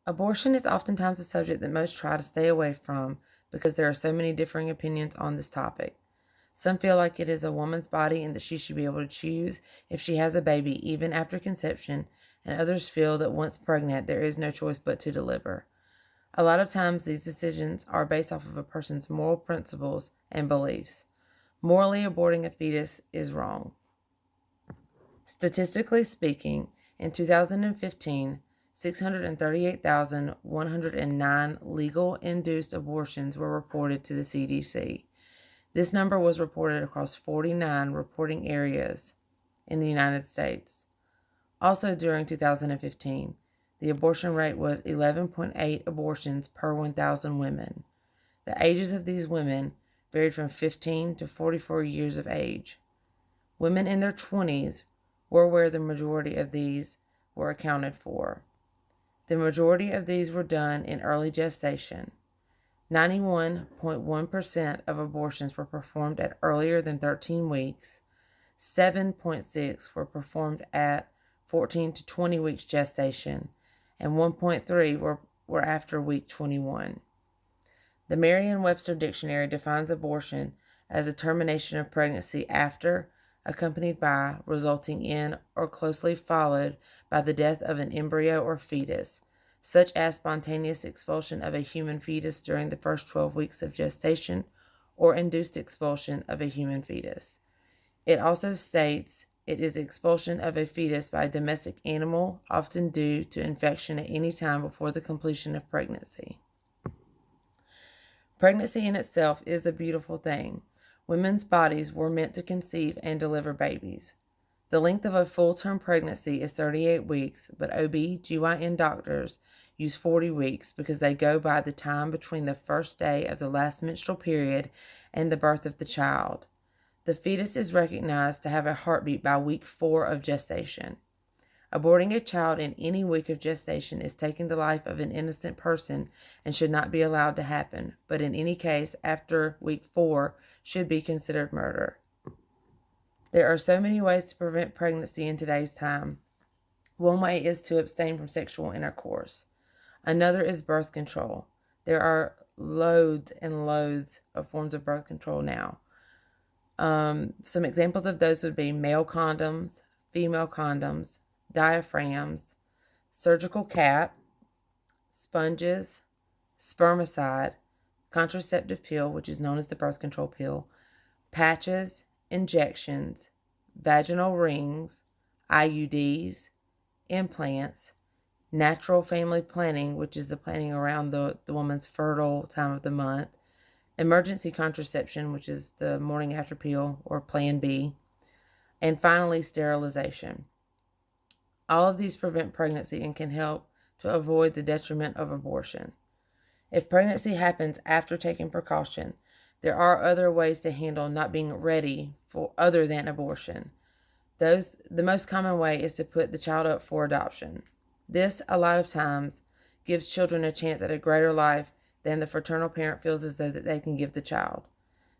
Abortion is oftentimes a subject that most try to stay away from because there are so many differing opinions on this topic. Some feel like it is a woman's body and that she should be able to choose if she has a baby even after conception, and others feel that once pregnant, there is no choice but to deliver. A lot of times, these decisions are based off of a person's moral principles and beliefs. Morally, aborting a fetus is wrong. Statistically speaking, in 2015, 638,109 legal induced abortions were reported to the CDC. This number was reported across 49 reporting areas in the United States. Also during 2015, the abortion rate was 11.8 abortions per 1,000 women. The ages of these women varied from 15 to 44 years of age. Women in their 20s were where the majority of these were accounted for. The majority of these were done in early gestation. 91.1% of abortions were performed at earlier than 13 weeks. 7.6 were performed at 14 to 20 weeks gestation, and 1.3 were after week 21. The Merriam-Webster Dictionary defines abortion as a termination of pregnancy after, accompanied by, resulting in, or closely followed by the death of an embryo or fetus, such as spontaneous expulsion of a human fetus during the first 12 weeks of gestation or induced expulsion of a human fetus. It also states it is expulsion of a fetus by a domestic animal, often due to infection at any time before the completion of pregnancy. Pregnancy in itself is a beautiful thing. Women's bodies were meant to conceive and deliver babies. The length of a full-term pregnancy is 38 weeks, but OB/GYN doctors use 40 weeks because they go by the time between the first day of the last menstrual period and the birth of the child. The fetus is recognized to have a heartbeat by week 4 of gestation. Aborting a child in any week of gestation is taking the life of an innocent person and should not be allowed to happen, but in any case after week 4 should be considered murder. There are so many ways to prevent pregnancy in today's time. One way is to abstain from sexual intercourse. Another is birth control. There are loads and loads of forms of birth control now. Some examples of those would be male condoms, female condoms, diaphragms, surgical cap, sponges, spermicide, contraceptive pill, which is known as the birth control pill, patches, injections, vaginal rings, IUDs, implants, natural family planning, which is the planning around the woman's fertile time of the month, emergency contraception, which is the morning after pill or Plan B, and finally sterilization. All of these prevent pregnancy and can help to avoid the detriment of abortion. If pregnancy happens after taking precaution, there are other ways to handle not being ready for other than abortion. The most common way is to put the child up for adoption. This, a lot of times, gives children a chance at a greater life than the fraternal parent feels as though that they can give the child.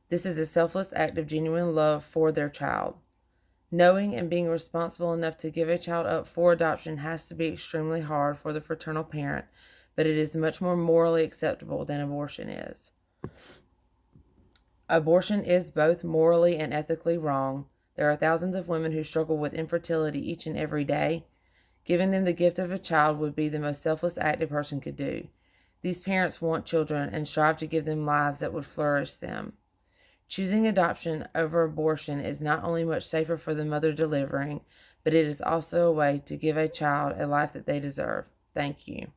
This is a selfless act of genuine love for their child. Knowing and being responsible enough to give a child up for adoption has to be extremely hard for the fraternal parent, but it is much more morally acceptable than abortion is. Abortion is both morally and ethically wrong. There are thousands of women who struggle with infertility each and every day. Giving them the gift of a child would be the most selfless act a person could do. These parents want children and strive to give them lives that would flourish them. Choosing adoption over abortion is not only much safer for the mother delivering, but it is also a way to give a child a life that they deserve. Thank you.